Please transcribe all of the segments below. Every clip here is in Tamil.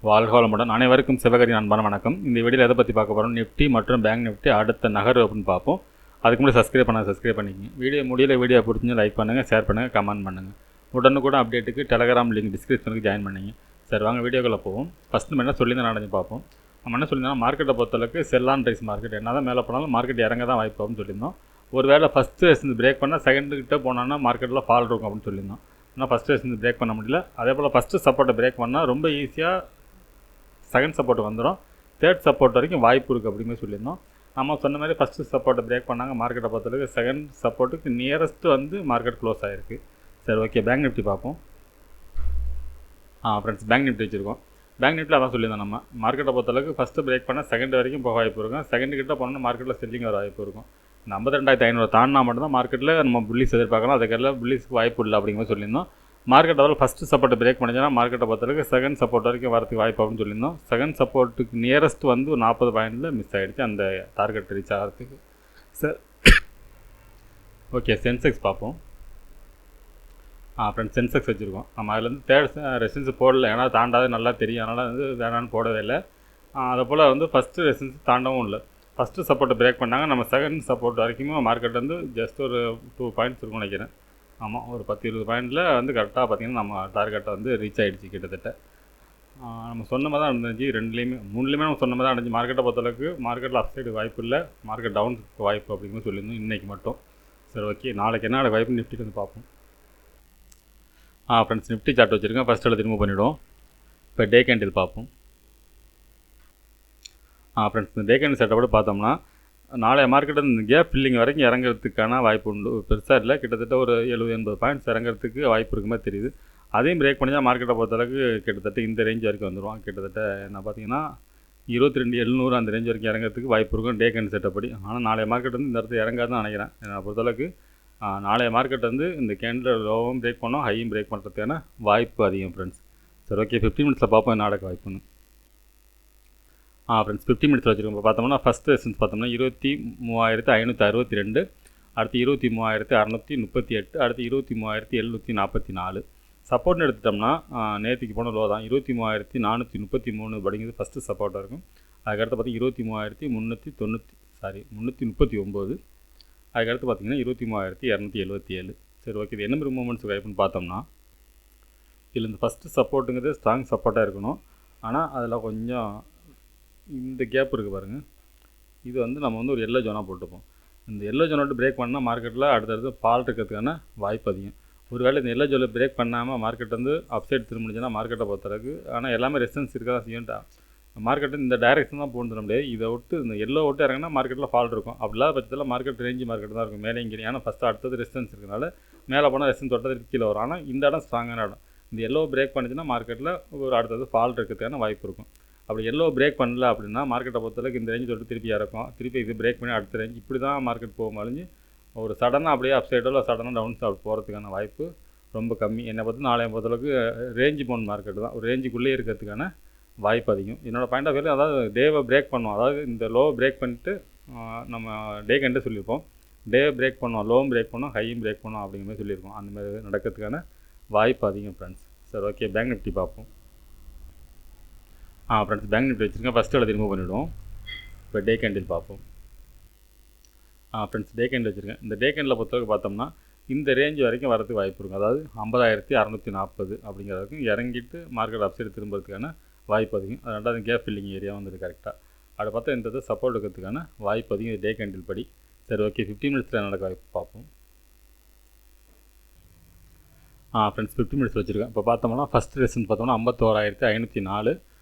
வாழ்க வளமுடன். அனைவருக்கும் சிவகரி அன்பான வணக்கம். இந்த வீடியோவில் எதை பற்றி பார்க்க போகிறோம், நிஃப்டி மற்றும் பேங்க் நிஃப்டி அடுத்த நகர்வு அப்படின்னு பார்ப்போம். அதுக்கு முன்னாடி சப்ஸ்கிரைப் பண்ணிக்கங்க. வீடியோ பிடிச்சி லைக் பண்ணுங்கள், ஷேர் பண்ணுங்கள், கமெண்ட் பண்ணுங்கள். உடனுக்குடன் அப்டேட்டுக்கு டெலகிராம் லிங்க் டிஸ்கிரிப்ஷனுக்கு ஜாயின் பண்ணிங்க. சரி, வாங்க வீடியோக்குள்ளே போவோம். ஃபஸ்ட்டு நம்ம என்ன சொல்லியிருந்தேன் நடந்து பார்ப்போம். நம்ம என்ன சொல்லியிருந்தோம், மார்க்கெட்டை பொறுத்தளவுக்கு செல் ஆன் ரைஸ் மார்க்கெட் என்ன தான் மேலே போனாலும் மார்க்கெட் இறங்க தான் வாய்ப்பு அப்படின்னு சொல்லியிருந்தோம். ஒரு வேளை ஃபஸ்ட்டு ரெசிஸ்டன்ஸ் பிரேக் பண்ணால் செகண்டுக்கிட்ட போனோன்னா மார்க்கெட்டில் ஃபால் இருக்கும் அப்படின்னு சொல்லியிருந்தோம். ஆனால் ஃபஸ்ட்டு ரெசிஸ்டன்ஸ் பிரேக் பண்ண முடியல. அதே போல் ஃபஸ்ட்டு சப்போர்ட்டை பிரேக் பண்ணால் ரொம்ப ஈஸியாக செகண்ட் சப்போர்ட் வந்துடும். தேர்ட் சப்போர்ட் வரைக்கும் வாய்ப்பு இருக்குது அப்படிங்கிற சொல்லியிருந்தோம். நம்ம சொன்ன மாதிரி ஃபஸ்ட்டு சப்போர்ட்டை பிரேக் பண்ணாங்க. மார்க்கெட்டை பொறுத்தளவுக்கு செகண்ட் சப்போர்ட்டுக்கு நியரஸ்ட்டு வந்து மார்க்கெட் க்ளோஸ் ஆகிருக்கு. சரி, ஓகே, பேங்க் நிஃப்டி பார்ப்போம். ஃப்ரெண்ட்ஸ், பேங்க் நிஃப்டி வச்சுருக்கோம். பேங்க் நிஃப்டியில் அதான் சொல்லியிருந்தோம். நம்ம மார்க்கெட்டை பொறுத்தளவுக்கு ஃபஸ்ட்டு பிரேக் பண்ணால் செகண்ட் வரைக்கும் போக வாய்ப்பு இருக்கும். செகண்ட் கிட்ட போனோம்னா மார்க்கெட்டில் செல்லிங் வர வாய்ப்பு இருக்கும். இந்த 52,500 தாண்டினா மட்டும்தான் மார்க்கெட்டில் நம்ம புல்லிஸ் எதிர்பார்க்கலாம். அதுக்கெல்லாம் புல்லிஸ்க்கு வாய்ப்பு இல்லை அப்படிங்கிற மாதிரி சொல்லியிருந்தோம். மார்க்கெட் அதில் ஃபஸ்ட்டு சப்போர்ட்டை பிரேக் பண்ணிச்சுன்னா மார்க்கெட்டை பொறுத்தவரைக்கும் செகண்ட் சப்போர்ட் வரைக்கும் வரதுக்கு வாய்ப்பு அப்படின்னு சொல்லியிருந்தோம். செகண்ட் சப்போர்ட்டுக்கு நியரஸ்ட் வந்து 40 பாயிண்டில் மிஸ் ஆகிடுச்சு அந்த டார்கெட் ரீச் ஆகிறதுக்கு. சார், ஓகே, சென்செக்ஸ் பார்ப்போம். ஃப்ரெண்ட்ஸ், சென்செக்ஸ் வச்சுருக்கோம். நம்ம அதில் வந்து தேர்ட் ரெசிஸ்டன்ஸ் போடல, ஏன்னா தாண்டாது நல்லா தெரியும், அதனால் வந்து வேணான்னு போடவே இல்லை. அதை போல் வந்து ஃபஸ்ட்டு ரெசிஸ்டன்ஸ் தாண்டவும் இல்லை. ஃபஸ்ட்டு சப்போர்ட்டை பிரேக் பண்ணாங்க. நம்ம செகண்ட் சப்போர்ட் வரைக்குமே மார்க்கெட் வந்து ஜஸ்ட் ஒரு 2 பாயிண்ட்ஸ் இருக்கும்னு நினைக்கிறேன். ஆமாம், ஒரு 10-20 பாயிண்டில் வந்து கரெக்டாக பார்த்திங்கன்னா நம்ம டார்கெட்டை வந்து ரீச் ஆகிடுச்சு கிட்டத்தட்ட. நம்ம சொன்ன மாதிரி தான் இருந்துச்சு. மூணுலேயுமே நம்ம சொன்ன மாதிரி தான் இருந்துச்சு. மார்க்கெட்டை பொறுத்தளவுக்கு மார்க்கெட்டில் அப் சைடு வாய்ப்பு இல்லை, மார்க்கெட் டவுனுக்கு வாய்ப்பு அப்படிங்கிற சொல்லியிருந்தோம் இன்றைக்கி மட்டும். சரி, ஓகே, நாளைக்கு என்ன வாய்ப்பு நிஃப்டிக்கு வந்து பார்ப்போம். ஃப்ரெண்ட்ஸ், நிஃப்டி சார்ட் வச்சுருக்கேன். ஃபஸ்ட் எடுத்து ரிமூவ் பண்ணிவிடுவோம். இப்போ டே கேண்டில் பார்ப்போம். ஃப்ரெண்ட்ஸ், இந்த டே கேண்டில் சார்ட்டை கூட பார்த்தோம்னா நாளைய மார்க்கெட் இந்த கேப் ஃபில்லிங் வரைக்கும் இறங்கிறதுக்கான வாய்ப்பு உண்டு. பெருசாக இல்லை, கிட்டத்தட்ட ஒரு 70-80 பாயிண்ட்ஸ் இறங்கிறதுக்கு வாய்ப்பு இருக்குமே தெரியுது. அதையும் பிரேக் பண்ணி தான் மார்க்கெட்டை பொறுத்தளவுக்கு கிட்டத்தட்ட இந்த ரேஞ்ச் வரைக்கும் வந்துடுவோம். கிட்டத்தட்ட என்ன பார்த்தீங்கன்னா 22,700 அந்த ரேஞ்ச் வரைக்கும் இறங்கிறதுக்கு வாய்ப்பு இருக்கும் டே கேண்டில் செட்டப்படி. ஆனால் நாளைய மார்க்கெட் வந்து இந்த இடத்துல இறங்காதுன்னு நினைக்கிறேன். என்னை பொறுத்தளவுக்கு நாளைய மார்க்கெட் வந்து இந்த கேண்டில் லோவும் பிரேக் பண்ணோம், ஹையும் பிரேக் பண்ணுறதுக்கான வாய்ப்பு அதிகம். ஃப்ரெண்ட்ஸ், சரி, ஓகே, 15 மினிட்ஸில் பார்ப்போம் என்ன நடக்க வாய்ப்புன்னு. ஃப்ரெண்ட்ஸ், 15 மினிட்ஸில் வச்சுருக்கோம். பார்த்தோம்னா ஃபஸ்ட் ரெசிஸ்டன்ஸ் பார்த்தோம்னா 23,562, அடுத்து 23,638, அடுத்து 23,744. சப்போர்ட்னு எடுத்துட்டோம்னா நேற்றுக்கு போன லோ தான் 23,433 அப்படிங்கிறது ஃபஸ்ட்டு சப்போர்ட்டாக இருக்கும். அதுக்கடுத்து பார்த்திங்கன்னா 23,339. அதுக்கடுத்து பார்த்திங்கன்னா 23,277. சரி, ஓகே, இது என்ன மாதிரி மூமெண்ட்ஸ் வாய்ப்புன்னு பார்த்தோம்னா இதில் இந்த ஃபஸ்ட்டு சப்போர்ட்டுங்கிறது ஸ்ட்ராங் சப்போர்ட்டாக இருக்கணும். ஆனால் அதில் கொஞ்சம் இந்த கேப் இருக்குது பாருங்கள், இது வந்து நம்ம வந்து ஒரு எல்லோ ஜோனாக போட்டுப்போம். இந்த எல்லோ ஜோனை விட்டு பிரேக் பண்ணால் மார்க்கெட்டில் அடுத்தடுத்து ஃபால் இருக்கிறதுக்கான வாய்ப்பு அதிகம். ஒருவேளை இந்த எல்லோ ஜோனை பிரேக் பண்ணாமல் மார்க்கெட் வந்து அப்சைட் திரும்பிச்சுன்னா மார்க்கெட்டை பொறுத்தளவுக்கு, ஆனால் எல்லாமே ரெசிஸ்டன்ஸ் இருக்க தான் செய்யும். மார்க்கெட்டு இந்த டைரெக்ஷன் தான் போகணும் முடியாது. இதை விட்டு இந்த எல்லோ விட்டு இறங்கினா மார்க்கெட்டில் ஃபால் இருக்கும். அப்படிலாம் பட்சத்தில் மார்க்கெட் ரேஞ்சு மார்க்கெட் தான் இருக்கும், மேலே இங்கே. ஏன்னா ஃபஸ்ட்டு அடுத்தது ரெசிஸ்டன்ஸ் இருக்கிறனால மேலே போனால் ரெசிஸ்டன்ஸ் தொட்டது கீழே வரும். ஆனால் இந்த இடம் ஸ்ட்ராங்கான இடம். இந்த எல்லோ பிரேக் பண்ணிச்சுன்னா மார்க்கெட்டில் ஒரு அடுத்தது ஃபால் இருக்கிறதுக்கான வாய்ப்பு இருக்கும். அப்படி எல்லோ பிரேக் பண்ணல அப்படின்னா மார்க்கெட்டை பொறுத்தளவுக்கு இந்த ரேஞ்சு தொட்டு திருப்பி இறக்கும், திருப்பி இது பிரேக் பண்ணி அடுத்த ரேஞ்ச், இப்படி தான் மார்க்கெட் போகும். அழிஞ்சு ஒரு சடனாக அப்படியே அப் சைடோ இல்லை சடனாக டவுன் சைடு போகிறதுக்கான வாய்ப்பு ரொம்ப கம்மி. என்னை பார்த்து நாளைய பொறுத்தளவுக்கு ரேஞ்சு போன் மார்க்கெட்டு தான், ஒரு ரேஞ்சுக்குள்ளே இருக்கிறதுக்கான வாய்ப்பு அதிகம். என்னோடய பாயிண்ட் ஆஃப் வியூவில் அதாவது டேவை பிரேக் பண்ணுவோம், அதாவது இந்த லோவை பிரேக் பண்ணிட்டு நம்ம டே கண்டே சொல்லியிருப்போம், டேவை பிரேக் பண்ணுவோம், லோவும் பிரேக் பண்ணுவோம், ஹையும் பிரேக் பண்ணுவோம் அப்படிங்கிற மாதிரி சொல்லியிருக்கோம். அந்த மாதிரி நடக்கிறதுக்கான வாய்ப்பு அதிகம். ஃப்ரெண்ட்ஸ், சரி, ஓகே, பேங்க் நிஃப்டி பார்ப்போம். ஃப்ரெண்ட்ஸ், பேங்க் நிஃப்டி வச்சுருக்கேன். ஃபஸ்ட்டு எடுத்து ரிமூவ் பண்ணிவிடுவோம். இப்போ டே கேண்டில் பார்ப்போம். ஃப்ரெண்ட்ஸ், டே கேண்டில் வச்சுருக்கேன். இந்த டே கேண்டில் பொறுத்தவரைக்கும் பார்த்தோம்னா இந்த ரேஞ்ச் வரைக்கும் வரதுக்கு வாய்ப்பு இருக்கும். அதாவது 50,640 அப்படிங்கிறதுக்கு இறங்கிட்டு மார்க்கெட் அப்சைடு திரும்புறதுக்கான வாய்ப்பு அதிகம். அது ரெண்டாவது கேப் ஃபில்லிங் ஏரியா வந்துது கரெக்டாக. அதை பார்த்தா இந்த சப்போர்ட் இருக்கிறதுக்கான வாய்ப்பு அதிகம் டே கேண்டில் படி. சரி, ஓகே, 15 மினிட்ஸில் நடக்க வாய்ப்பு பார்ப்போம். ஃப்ரெண்ட்ஸ், 15 மினிட்ஸ் வச்சுருக்கேன். இப்போ பார்த்தோம்னா ஃபஸ்ட் ரெசிஸ்டன்ஸ் பார்த்தோம்னா 51,504,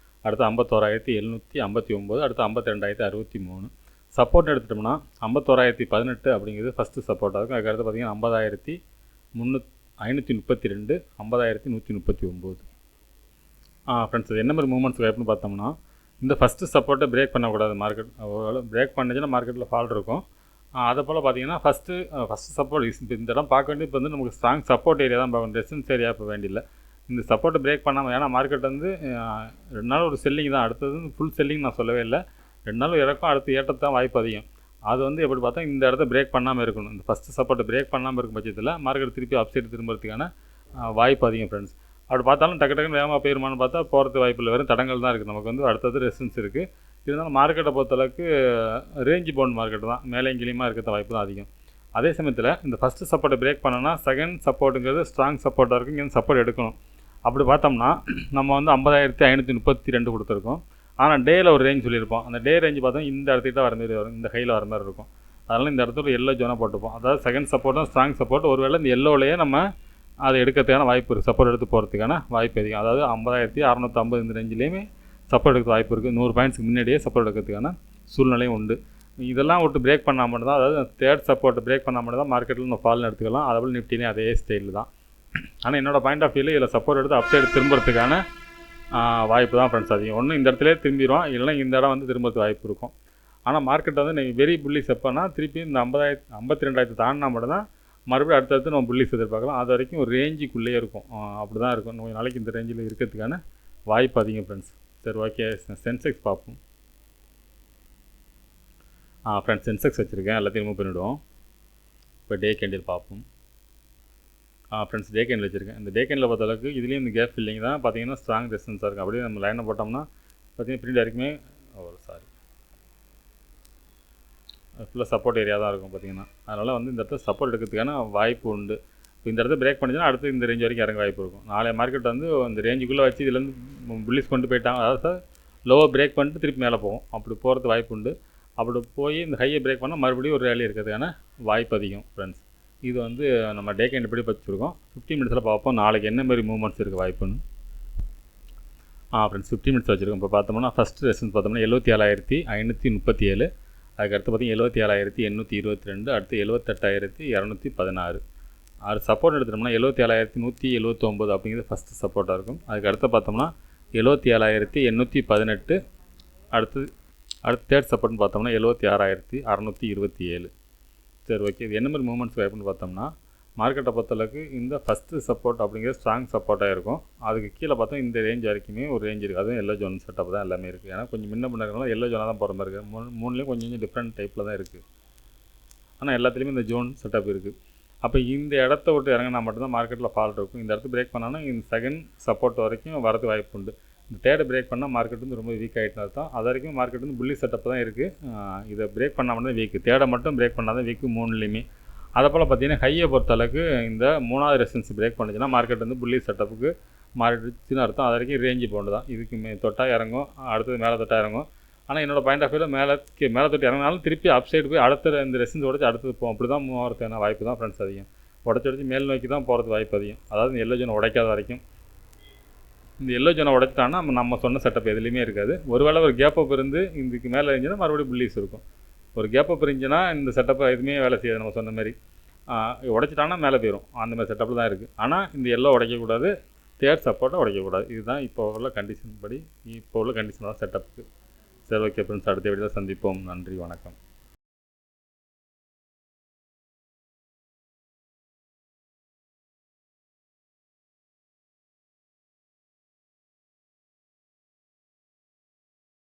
அடுத்து 51,759, அடுத்து 52,063. சப்போர்ட் எடுத்துட்டோம்னா 51,018 அப்படிங்கிறது ஃபஸ்ட்டு சப்போர்ட்டாக இருக்கும். அதுக்கடுத்து பார்த்திங்கன்னா 50,532, 50,139. ஃப்ரெண்ட்ஸ், இது என்ன மாதிரி மூமெண்ட்ஸ் வாய்ப்புன்னு பார்த்தோம்னா இந்த ஃபஸ்ட்டு சப்போர்ட்டை பிரேக் பண்ணக்கூடாது. மார்க்கெட் பிரேக் பண்ணிச்சுன்னா மார்க்கெட்டில் ஃபால் இருக்கும். அதை போல் பார்த்திங்கன்னா ஃபஸ்ட்டு சப்போர்ட் இந்த இடம் பார்க்க வேண்டியது இப்போ வந்து நமக்கு ஸ்ட்ராங் சப்போர்ட் ஏரியா தான் பார்க்கணும், ரெசிஸ்டன்ஸ் ஏரியா இப்போ வேண்டியில்லை. இந்த சப்போர்ட்டை பிரேக் பண்ணாமல், ஏன்னா மார்க்கெட் வந்து 2 நாள் ஒரு செல்லிங் தான், அடுத்தது ஃபுல் செல்லிங் நான் சொல்லவே இல்லை. 2 நாள் இறக்கும், அடுத்து ஏற்றத்தான் வாய்ப்பு அதிகம். அது வந்து எப்படி பார்த்தா இந்த இடத்த பிரேக் பண்ணாமல் இருக்கணும். இந்த ஃபஸ்ட்டு சப்போர்ட்டை பிரேக் பண்ணாமல் இருக்கும் பட்சத்தில் மார்க்கெட் திருப்பி அப்சைடு திரும்புறதுக்கான வாய்ப்பு அதிகம். ஃப்ரெண்ட்ஸ், அப்படி பார்த்தாலும் டக்குன்னு வேகமாக போயிருமான்னு பார்த்தா போகிறதுக்கு வாய்ப்பு இல்லை, வெறும் தடங்கள் தான் இருக்குது. நமக்கு வந்து அடுத்தது ரெசிஸ்டன்ஸ் இருக்குது. இருந்தாலும் மார்க்கெட்டை பொறுத்தளவுக்கு ரேஞ்ச் பவுண்ட் மார்க்கெட் தான், மேலேயும் கீழேயுமா இருக்கிற வாய்ப்பு தான் அதிகம். அதே சமயத்தில் இந்த ஃபஸ்ட்டு சப்போர்ட்டை பிரேக் பண்ணோன்னா செகண்ட் சப்போர்ட்டுங்கிறது ஸ்ட்ராங் சப்போர்ட்டாக இருக்குது. இங்கே சப்போர்ட் எடுக்கணும். அப்படி பார்த்தோம்னா நம்ம வந்து 50,532 கொடுத்துருக்கோம். ஆனால் டேயில் ஒரு ரேஞ்ச் சொல்லியிருப்போம். அந்த டே ரேஞ்சு பார்த்தோம் இந்த இடத்துக்கிட்ட வர மாதிரி வரும், இந்த ஹையில் வர மாதிரி இருக்கும். அதனால் இந்த இடத்துல எல்லோ ஜோனாக போட்டுப்போம். அதாவது செகண்ட் சப்போர்ட்டும் ஸ்ட்ராங் சப்போர்ட். ஒருவேளை இந்த எல்லோவிலேயே நம்ம அதை எடுக்கிறதுக்கான வாய்ப்பு இருக்குது, சப்போர்ட் எடுத்து போகிறதுக்கான வாய்ப்பு அதிகம். அதாவது 50,650 இந்த ரேஞ்சிலேயுமே சப்போர்ட் எடுக்க வாய்ப்பு இருக்குது. 100 பாயிண்ட்ஸ்க்கு முன்னாடியே சப்போர்ட் எடுக்கிறதுக்கான சூழ்நிலையும் உண்டு. இதெல்லாம் விட்டு பிரேக் பண்ணால் மட்டும் தான், அதாவது தேர்ட் சப்போர்ட் பிரேக் பண்ணால் மட்டும் தான் மார்க்கெட்டில் நம்ம ஃபால்னு எடுத்துக்கலாம். அதேபோல் நிஃப்டிலையும் அதே ஸ்டைல் தான். ஆனால் என்னோடய பாயிண்ட் ஆஃப் வியூவில் இதில் சப்போர்ட் எடுத்து அப்சைடு திரும்புறதுக்கான வாய்ப்பு தான் ஃப்ரெண்ட்ஸ் அதிகம். ஒன்று இந்த இடத்துல திரும்பிடும், இல்லைனா இந்த இடம் வந்து திரும்புறதுக்கு வாய்ப்பு இருக்கும். ஆனால் மார்க்கெட் வந்து நீங்கள் வெரி புல்லிஸ் எப்போனா திருப்பி இந்த 52,000 தாண்டினா மட்டும் தான் மறுபடியும் அடுத்தடுத்து நம்ம புல்லிஸ் எதிர்பார்க்கலாம். அது வரைக்கும் ஒரு ரேஞ்சுக்குள்ளேயே இருக்கும். அப்படி தான் இருக்கும். கொஞ்சம் நாளைக்கு இந்த ரேஞ்சில் இருக்கிறதுக்கான வாய்ப்பு அதிகம் ஃப்ரெண்ட்ஸ். சரி, ஓகே. சென்செக்ஸ் பார்ப்போம். ஃப்ரெண்ட்ஸ் சென்செக்ஸ் வச்சுருக்கேன், எல்லாத்தையும் ரிமூவ் பண்ணிவிடுவோம். இப்போ டே கேண்டில் பார்ப்போம். ஃப்ரெண்ட்ஸ் டே கேண்டில் வச்சுருக்கேன். இந்த டே கேண்டில் பொறுத்தளவுக்கு இதுலேயும் இந்த கேப் ஃபில்லிங் தான் பார்த்தீங்கன்னா ஸ்ட்ராங் ரெசிஸ்டன்ஸாக இருக்குது. அப்படியே நம்ம லைனை போட்டோம்னா பார்த்தீங்கன்னா பிரிண்ட் வரைக்குமே ஃபுல்லாக சப்போர்ட் ஏரியா தான் இருக்கும் பார்த்தீங்கன்னா. அதனால் வந்து இந்த இடத்துல சப்போர்ட் எடுக்கிறதுக்கான வாய்ப்பு உண்டு. இப்போ இந்த இடத்துல பிரேக் பண்ணிச்சுன்னா அடுத்து இந்த ரேஞ்ச் வரைக்கும் இறங்க வாய்ப்பு இருக்கும். நாளைய மார்க்கெட் வந்து இந்த ரேஞ்சுக்குள்ளே வச்சு இதுலேருந்து புல்லிஸ் கொண்டு போயிட்டாங்க, அதாவது லோவாக பிரேக் பண்ணிட்டு திருப்பி மேலே போகும். அப்படி போகிறதுக்கு வாய்ப்பு உண்டு. அப்படி போய் இந்த ஹையை பிரேக் பண்ணால் மறுபடியும் ஒரு ரேலி இருக்கிறதுக்கான வாய்ப்பு அதிகம் ஃப்ரெண்ட்ஸ். இது வந்து நம்ம டே கேண்டில் எப்படி வச்சுருக்கோம். 15 மினிட்ஸில் பார்ப்போம் நாளைக்கு என்ன மாதிரி மூவ்மெண்ட்ஸ் இருக்குது வாய்ப்புன்னு. ஃப்ரெண்ட்ஸ் 15 மினிட்ஸ் வச்சுருக்கோம். இப்போ பார்த்தோம்னா ஃபஸ்ட்டு ரெசிஸ்டன்ஸ் பார்த்தோம்னா 77,537. அதுக்கடுத்து பார்த்தீங்கன்னா 77,822. அடுத்து 78,216. சப்போர்ட் எடுத்துட்டோம்னா 77,179 அப்படிங்கிறது ஃபஸ்ட்டு சப்போர்ட்டாக இருக்கும். அதுக்கு அடுத்து பார்த்தோம்னா 77,818. அடுத்து தேர்ட் சப்போர்ட்னு பார்த்தோம்னா 76,627. சரி, ஓகே. இது என்ன மாதிரி மூவ்மெண்ட்ஸ் வாய்ப்புன்னு பார்த்தோம்னா மார்க்கெட்டை பொறுத்தளவுக்கு இந்த ஃபஸ்ட்டு சப்போர்ட் அப்படிங்கிறது ஸ்ட்ராங் சப்போர்ட்டாக இருக்கும். அதுக்கு கீழே பார்த்தா இந்த ரேஞ்ச் வரைக்குமே ஒரு ரேஞ்ச் இருக்குது. அதுவும் எல்லோ ஜோன் செட்டப் தான் எல்லாமே இருக்குது. ஏன்னா கொஞ்சம் முன்ன பண்ணதுனால எல்லோ ஜோனாக தான் போகிற மாதிரி இருக்குது. மூணுலேயும் கொஞ்சம் டிஃப்ரெண்ட் டைப்பில் தான் இருக்குது. ஆனால் எல்லாத்துலேயுமே இந்த ஜோன் செட்டப் இருக்குது. அப்போ இந்த இடத்த விட்டு இறங்கினா மட்டும்தான் மார்க்கெட்டில் ஃபால்ட் இருக்கும். இந்த இடத்த பிரேக் பண்ணாலும் இந்த செகண்ட் சப்போர்ட் வரைக்கும் வரது வாய்ப்பு உண்டு. இந்த தேர்டை பிரேக் பண்ணால் மார்க்கெட் வந்து ரொம்ப வீக் ஆகிட்டுன்னு அர்த்தம். அது வரைக்கும் மார்க்கெட் வந்து புல்லி செட்டப் தான் இருக்குது. இதை பிரேக் பண்ணால் மட்டும் தான் வீக்கு, தேர்டை மட்டும் பிரேக் பண்ணால் தான் வீக்கு மூணுலேயுமே. அதை போல் பார்த்தீங்கன்னா ஹையை பொறுத்தளவுக்கு இந்த 3வது ரெசிஸ்டன்ஸ் பிரேக் பண்ணிச்சுன்னா மார்க்கெட் வந்து புல்லி செட்டப்புக்கு மாறிடுச்சுன்னு அர்த்தம். அது வரைக்கும் ரேஞ்சு போண்டு தான். இதுக்கு தொட்டால் இறங்கும், அடுத்தது மேலே தொட்டால் இறங்கும். ஆனால் என்னோடய பாயிண்ட் ஆஃப் வியூவில் மேலே தொட்டு இறங்கினாலும் திருப்பி அப் சைடு போய் அடுத்த இந்த ரெசிஸ்டன்ஸ் உடச்சி அடுத்தது போகும். அப்படி தான் மூவ் ஆகிறதுக்கான வாய்ப்பு தான் ஃப்ரெண்ட்ஸ் அதிகம். உடச்சி மேல் நோக்கி தான் போகிறது வாய்ப்பு அதிகம். அதாவது இந்த எல்லோ ஜோனை உடைக்காத வரைக்கும். இந்த எல்லோ ஜோனை உடைச்சிட்டான்னா நம்ம சொன்ன செட்டப் எதுலேயுமே இருக்காது. ஒருவேளை ஒரு கேப் அப் இருந்து இதுக்கு மேலே இருந்துச்சுன்னா மறுபடியும் புல்லிஸ் இருக்கும். ஒரு கேப் அப் இருந்துச்சுன்னா இந்த செட்டப்பை எதுவுமே வேலை செய்யாது. நம்ம சொன்ன மாதிரி உடைச்சிட்டாங்கன்னா மேலே போயிடும். அந்த மாதிரி செட்டப்பில் தான் இருக்குது. ஆனால் இந்த எல்லோ உடைக்கக்கூடாது, தேர்ட் சப்போர்ட்டை உடைக்கக்கூடாது. இதுதான் இப்போ உள்ள கண்டிஷன் படி, இப்போ உள்ள கண்டிஷன் தான் செட்டப்புக்கு. சரி, ஓகே ஃப்ரெண்ட்ஸ், அடுத்த வீடியோவில் சந்திப்போம். நன்றி, வணக்கம்.